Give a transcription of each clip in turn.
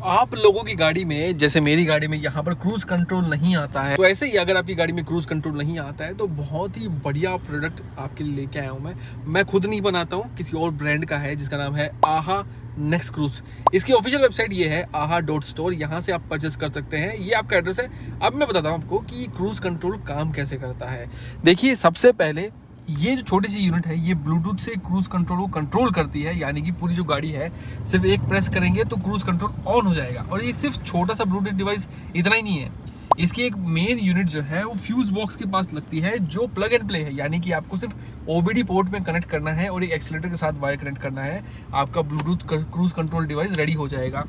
आप लोगों की गाड़ी में, जैसे मेरी गाड़ी में यहाँ पर क्रूज कंट्रोल नहीं आता है, तो ऐसे ही अगर आपकी गाड़ी में क्रूज कंट्रोल नहीं आता है तो बहुत ही बढ़िया प्रोडक्ट आपके लिए लेके आया हूँ मैं खुद नहीं बनाता हूँ, किसी और ब्रांड का है जिसका नाम है आहा नेक्स्ट क्रूज। इसकी ऑफिशियल वेबसाइट ये है aha.store, यहाँ से आप परचेस कर सकते हैं। ये आपका एड्रेस है। अब मैं बताता हूँ आपको कि क्रूज कंट्रोल काम कैसे करता है। देखिए, सबसे पहले ये जो छोटी सी यूनिट है ये ब्लूटूथ से क्रूज कंट्रोल को कंट्रोल करती है, यानी कि पूरी जो गाड़ी है सिर्फ एक प्रेस करेंगे तो क्रूज कंट्रोल ऑन हो जाएगा। और ये सिर्फ छोटा सा ब्लूटूथ डिवाइस इतना ही नहीं है, इसकी एक मेन यूनिट जो है वो फ्यूज बॉक्स के पास लगती है, जो प्लग एंड प्ले है, यानी कि आपको सिर्फ ओबीडी पोर्ट में कनेक्ट करना है और एक एक्सीलेटर के साथ वायर कनेक्ट करना है, आपका Bluetooth cruise control device ready हो जाएगा।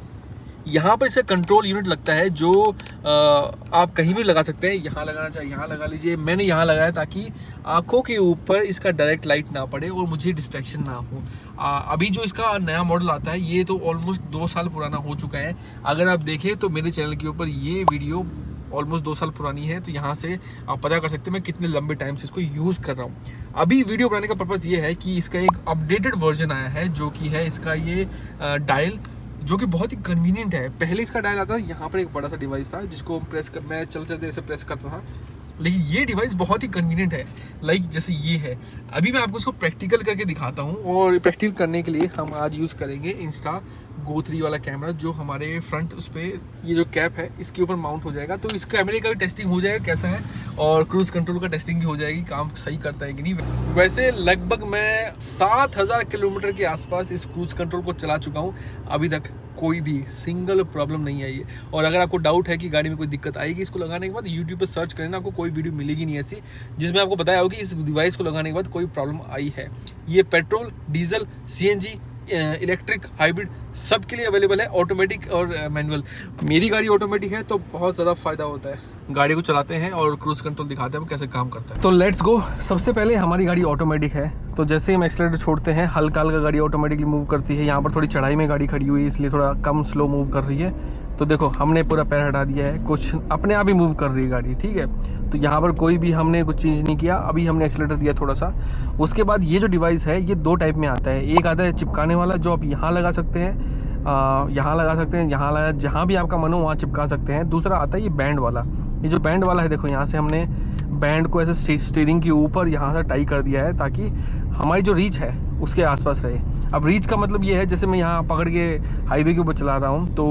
यहाँ पर इसका कंट्रोल यूनिट लगता है जो आप कहीं भी लगा सकते हैं। यहाँ लगाना चाहे यहाँ लगा लीजिए। मैंने यहाँ लगाया ताकि आंखों के ऊपर इसका डायरेक्ट लाइट ना पड़े और मुझे डिस्ट्रैक्शन ना हो। अभी जो इसका नया मॉडल आता है ये तो ऑलमोस्ट 2 साल पुराना हो चुका है। अगर आप देखें तो मेरे चैनल के ऊपर ये वीडियो ऑलमोस्ट 2 साल पुरानी है, तो यहाँ से आप पता कर सकते हैं मैं कितने लंबे टाइम से इसको यूज़ कर रहा हूँ। अभी वीडियो बनाने का पर्पज़ ये है कि इसका एक अपडेटेड वर्जन आया है, जो कि है इसका ये डायल, जो कि बहुत ही कन्वीनियंट है। पहले इसका डायल आता था, यहाँ पर एक बड़ा सा डिवाइस था जिसको मैं चलते चलते ऐसे प्रेस करता था, लेकिन ये डिवाइस बहुत ही कन्वीनियंट है। लाइक जैसे ये है, अभी मैं आपको इसको प्रैक्टिकल करके दिखाता हूँ। और प्रैक्टिकल करने के लिए हम आज यूज़ करेंगे इंस्टा गो 3 वाला कैमरा, जो हमारे फ्रंट उस पर ये जो कैप है इसके ऊपर माउंट हो जाएगा। तो इस कैमरे का भी टेस्टिंग हो जाएगा कैसा है, और क्रूज कंट्रोल का टेस्टिंग भी हो जाएगी, काम सही करता है कि नहीं। वैसे लगभग मैं 7000 किलोमीटर के आसपास इस क्रूज कंट्रोल को चला चुका हूँ, अभी तक कोई भी सिंगल प्रॉब्लम नहीं आई है। और अगर आपको डाउट है कि गाड़ी में कोई दिक्कत आएगी इसको लगाने के बाद, यूट्यूब पर सर्च करें ना, आपको कोई वीडियो मिलेगी नहीं ऐसी जिसमें आपको बताया हो कि इस डिवाइस को लगाने के बाद कोई प्रॉब्लम आई है। ये petrol, diesel, CNG, electric, hybrid सब के लिए अवेलेबल है, ऑटोमेटिक और मैनुअल। मेरी गाड़ी ऑटोमेटिक है तो बहुत ज़्यादा फ़ायदा होता है। गाड़ी को चलाते हैं और क्रूज कंट्रोल दिखाते हैं वो कैसे काम करता है। तो लेट्स गो। सबसे पहले हमारी गाड़ी ऑटोमेटिक है, तो जैसे हम एक्सीलरेटर छोड़ते हैं हल्का हल्का गाड़ी ऑटोमेटिकली मूव करती है। यहाँ पर थोड़ी चढ़ाई में गाड़ी खड़ी हुई है इसलिए थोड़ा कम स्लो मूव कर रही है। तो देखो हमने पूरा पैर हटा दिया है, कुछ अपने आप ही मूव कर रही है गाड़ी, ठीक है। तो यहाँ पर कोई भी हमने कुछ चेंज नहीं किया। अभी हमने एक्सीलरेटर दिया थोड़ा सा। उसके बाद ये जो डिवाइस है ये 2 टाइप में आता है। एक आता है चिपकाने वाला, जो आप यहाँ लगा सकते हैं, यहाँ लगा सकते हैं, यहाँ लगा, जहाँ भी आपका मन हो वहाँ चिपका सकते हैं। दूसरा आता है ये बैंड वाला। ये जो बैंड वाला है, देखो यहाँ से हमने बैंड को ऐसे स्टीयरिंग के ऊपर यहाँ से टाई कर दिया है ताकि हमारी जो रीच है उसके आसपास रहे। अब रीच का मतलब ये है, जैसे मैं यहाँ पकड़ के हाईवे के ऊपर चला रहा हूँ तो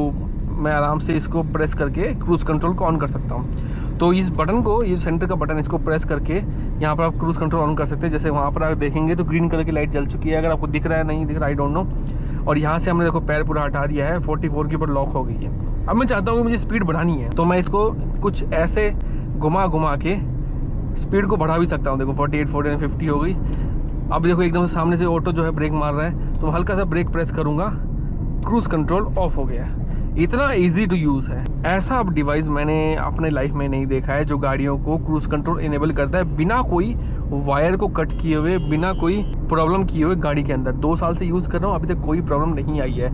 मैं आराम से इसको प्रेस करके क्रूज कंट्रोल को ऑन कर सकता हूँ। तो इस बटन को, ये सेंटर का बटन, इसको प्रेस करके यहाँ पर आप क्रूज कंट्रोल ऑन कर सकते हैं। जैसे वहाँ पर आप देखेंगे तो ग्रीन कलर की लाइट जल चुकी है, अगर आपको दिख रहा है नहीं दिख रहा आई डोंट नो। और यहाँ से हमने देखो पैर पूरा हटा दिया है, 44 के ऊपर लॉक हो गई है। अब मैं चाहता हूँ कि मुझे स्पीड बढ़ानी है, तो मैं इसको कुछ ऐसे घुमा घुमा के स्पीड को बढ़ा भी सकता हूँ। देखो 48, 49, 50 हो गई। अब देखो एकदम से सामने से ऑटो जो है ब्रेक मार रहा है, तो मैं हल्का सा ब्रेक प्रेस करूँगा, क्रूज कंट्रोल ऑफ हो गया। इतना इजी टू यूज़ है। ऐसा अब डिवाइस मैंने अपने लाइफ में नहीं देखा है जो गाड़ियों को क्रूज कंट्रोल इनेबल करता है बिना कोई वायर को कट किए हुए, बिना कोई प्रॉब्लम किए हुए गाड़ी के अंदर। 2 साल से यूज़ कर रहा हूँ, अभी तक कोई प्रॉब्लम नहीं आई है।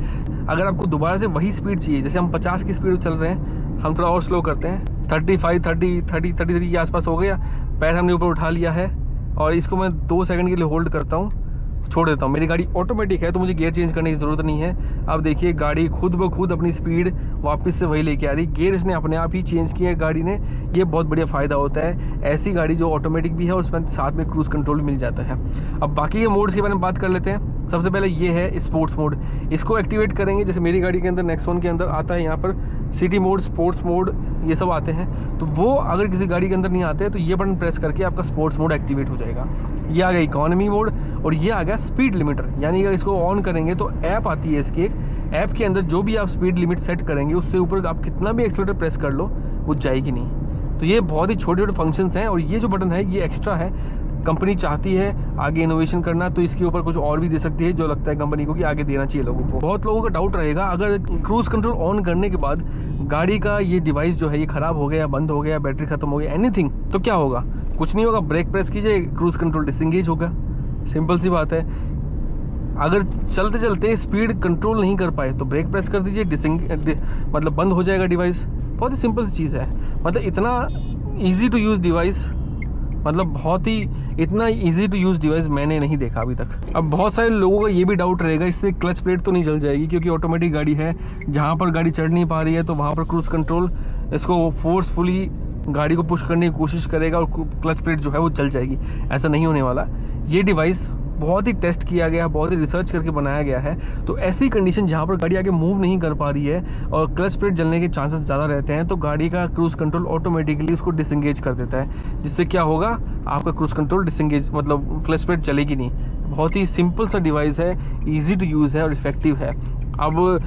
अगर आपको दोबारा से वही स्पीड चाहिए, जैसे हम 50 की स्पीड चल रहे हैं, हम थोड़ा और स्लो करते हैं, 35, 30, 30, 33 के आसपास हो गया, पैर हमने ऊपर उठा लिया है और इसको मैं 2 सेकंड के लिए होल्ड करता हूँ, छोड़ देता हूँ। मेरी गाड़ी ऑटोमेटिक है तो मुझे गियर चेंज करने की ज़रूरत नहीं है। अब देखिए गाड़ी खुद ब खुद अपनी स्पीड वापस से वही लेके आ रही, गियर इसने अपने आप ही चेंज किया है गाड़ी ने। ये बहुत बढ़िया फ़ायदा होता है ऐसी गाड़ी जो ऑटोमेटिक भी है और उसमें साथ में क्रूज कंट्रोल भी मिल जाता है। अब बाकी के मोड्स के बारे में बात कर लेते हैं। सबसे पहले ये है स्पोर्ट्स मोड, इसको एक्टिवेट करेंगे। जैसे मेरी गाड़ी के अंदर नेक्सॉन के अंदर आता है यहाँ पर सिटी मोड, स्पोर्ट्स मोड, ये सब आते हैं। तो वो अगर किसी गाड़ी के अंदर नहीं आते हैं तो ये बटन प्रेस करके आपका स्पोर्ट्स मोड एक्टिवेट हो जाएगा। ये आ गया इकोनॉमी मोड और ये आ गया स्पीड लिमिटर। यानी अगर इसको ऑन करेंगे तो ऐप आती है इसकी, एक ऐप के अंदर जो भी आप स्पीड लिमिट सेट करेंगे उससे ऊपर आप कितना भी एक्सीलरेटर प्रेस कर लो वो जाएगी नहीं। तो ये बहुत ही छोटे छोटे फंक्शंस हैं। और ये जो बटन है ये एक्स्ट्रा है, कंपनी चाहती है आगे इनोवेशन करना तो इसके ऊपर कुछ और भी दे सकती है, जो लगता है कंपनी को कि आगे देना चाहिए लोगों को। बहुत लोगों का डाउट रहेगा, अगर क्रूज कंट्रोल ऑन करने के बाद गाड़ी का ये डिवाइस जो है ये ख़राब हो गया, बंद हो गया, बैटरी ख़त्म हो गया, एनीथिंग, तो क्या होगा? कुछ नहीं होगा। ब्रेक प्रेस कीजिए, क्रूज कंट्रोल डिसएंगेज होगा। सिंपल सी बात है। अगर चलते चलते स्पीड कंट्रोल नहीं कर पाए तो ब्रेक प्रेस कर दीजिए, मतलब बंद हो जाएगा डिवाइस। बहुत ही सिंपल सी चीज़ है। मतलब इतना ईजी टू यूज़ डिवाइस मतलब बहुत ही इतना इजी टू यूज़ डिवाइस मैंने नहीं देखा अभी तक। अब बहुत सारे लोगों का ये भी डाउट रहेगा इससे क्लच प्लेट तो नहीं जल जाएगी, क्योंकि ऑटोमेटिक गाड़ी है, जहाँ पर गाड़ी चढ़ नहीं पा रही है तो वहाँ पर क्रूज़ कंट्रोल इसको फोर्सफुली गाड़ी को पुश करने की कोशिश करेगा और क्लच प्लेट जो है वो जल जाएगी। ऐसा नहीं होने वाला। ये डिवाइस बहुत ही टेस्ट किया गया, बहुत ही रिसर्च करके बनाया गया है। तो ऐसी कंडीशन जहाँ पर गाड़ी आगे मूव नहीं कर पा रही है और क्लच प्लेट जलने के चांसेस ज़्यादा रहते हैं, तो गाड़ी का क्रूज़ कंट्रोल ऑटोमेटिकली उसको डिसंगेज कर देता है, जिससे क्या होगा, आपका क्रूज़ कंट्रोल डिसंगेज मतलब क्लच प्लेट चलेगी नहीं। बहुत ही सिंपल सा डिवाइस है, ईजी टू यूज़ है और इफ़ेक्टिव है। अब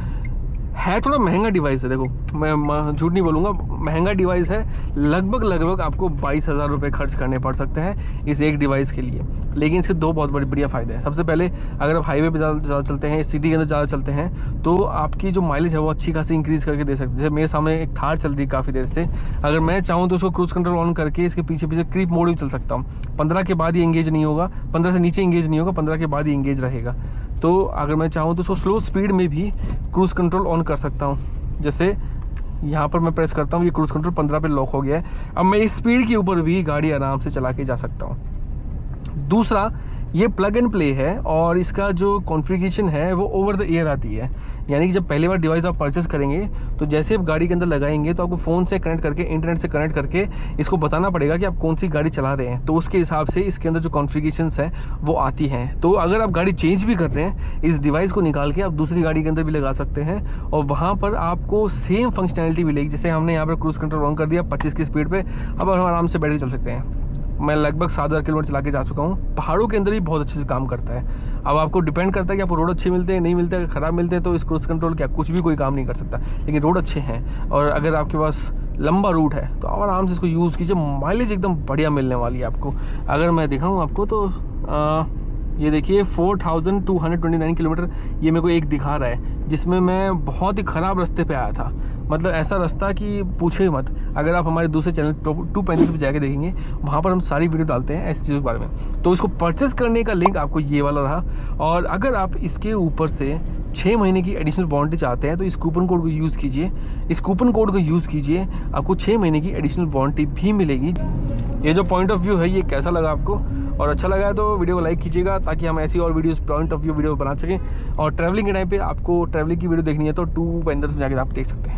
है थोड़ा महंगा डिवाइस है, देखो मैं झूठ नहीं बोलूँगा, महंगा डिवाइस है। लगभग आपको 22,000 रुपये खर्च करने पड़ सकते हैं इस एक डिवाइस के लिए। लेकिन इसके दो बहुत बढ़िया फ़ायदे हैं। सबसे पहले, अगर आप हाईवे पे ज़्यादा चलते हैं, सिटी के अंदर ज़्यादा चलते हैं, तो आपकी जो माइलेज है वो अच्छी खासी इंक्रीज़ करके दे सकते हैं। जैसे मेरे सामने एक थार चल रही है काफ़ी देर से, अगर मैं चाहूँ तो उसको क्रूज़ कंट्रोल ऑन करके इसके पीछे क्रीप मोड भी चल सकता हूँ। 15 के बाद ही एंगेज नहीं होगा, 15 से नीचे एंगेज नहीं होगा, 15 के बाद ही एंगेज रहेगा। तो अगर मैं चाहूँ तो उसको स्लो स्पीड में भी क्रूज़ कंट्रोल ऑन कर सकता हूँ। जैसे यहाँ पर मैं प्रेस करता हूँ, ये क्रूज़ कंट्रोल 15 पे लॉक हो गया है। अब मैं इस स्पीड के ऊपर भी गाड़ी आराम से चला के जा सकता हूँ। दूसरा, ये प्लग एंड प्ले है और इसका जो कॉन्फ़िगरेशन है वो ओवर द एयर आती है। यानी कि जब पहली बार डिवाइस आप परचेस करेंगे तो जैसे आप गाड़ी के अंदर लगाएंगे तो आपको फ़ोन से कनेक्ट करके, इंटरनेट से कनेक्ट करके इसको बताना पड़ेगा कि आप कौन सी गाड़ी चला रहे हैं। तो उसके हिसाब से इसके अंदर जो कॉन्फ़िगरेशंस हैं वो आती हैं। तो अगर आप गाड़ी चेंज भी कर रहे हैं, इस डिवाइस को निकाल के आप दूसरी गाड़ी के अंदर भी लगा सकते हैं और वहाँ पर आपको सेम फंक्शनैलिटी मिलेगी। जैसे हमने यहाँ पर क्रूज़ कंट्रोल ऑन कर दिया 25 की स्पीड पर, अब हम आराम से बैठ के चल सकते हैं। मैं लगभग 7,000 किलोमीटर चला के जा चुका हूँ। पहाड़ों के अंदर भी बहुत अच्छे से काम करता है। अब आपको डिपेंड करता है कि आपको रोड अच्छे मिलते हैं, नहीं मिलते हैं। अगर ख़राब मिलते हैं तो इस क्रूज़ कंट्रोल क्या कुछ भी कोई काम नहीं कर सकता, लेकिन रोड अच्छे हैं और अगर आपके पास लंबा रूट है तो आप आराम से इसको यूज़ कीजिए। माइलेज एकदम बढ़िया मिलने वाली है आपको। अगर मैं दिखाऊँ आपको तो ये देखिए 4,229 किलोमीटर ये मेरे को एक दिखा रहा है, जिसमें मैं बहुत ही ख़राब रास्ते पे आया था। मतलब ऐसा रास्ता कि पूछे ही मत। अगर आप हमारे दूसरे चैनल 235 पे जाके देखेंगे, वहाँ पर हम सारी वीडियो डालते हैं ऐसी चीज़ों के बारे में। तो इसको परचेस करने का लिंक आपको ये वाला रहा। और अगर आप इसके ऊपर से 6 महीने की एडिशनल वारंटी चाहते हैं तो इस कूपन कोड को यूज़ कीजिए। इस कूपन कोड को यूज़ कीजिए, आपको 6 महीने की एडिशनल वारंटी भी मिलेगी। ये जो पॉइंट ऑफ व्यू है ये कैसा लगा आपको, और अच्छा लगा है तो वीडियो को लाइक कीजिएगा, ताकि हम ऐसी और videos point of view video बना सकें। और ट्रैवलिंग के टाइम पे आपको ट्रैवलिंग की वीडियो देखनी है तो 2 पेंदर्स में जाकर आप देख सकते हैं।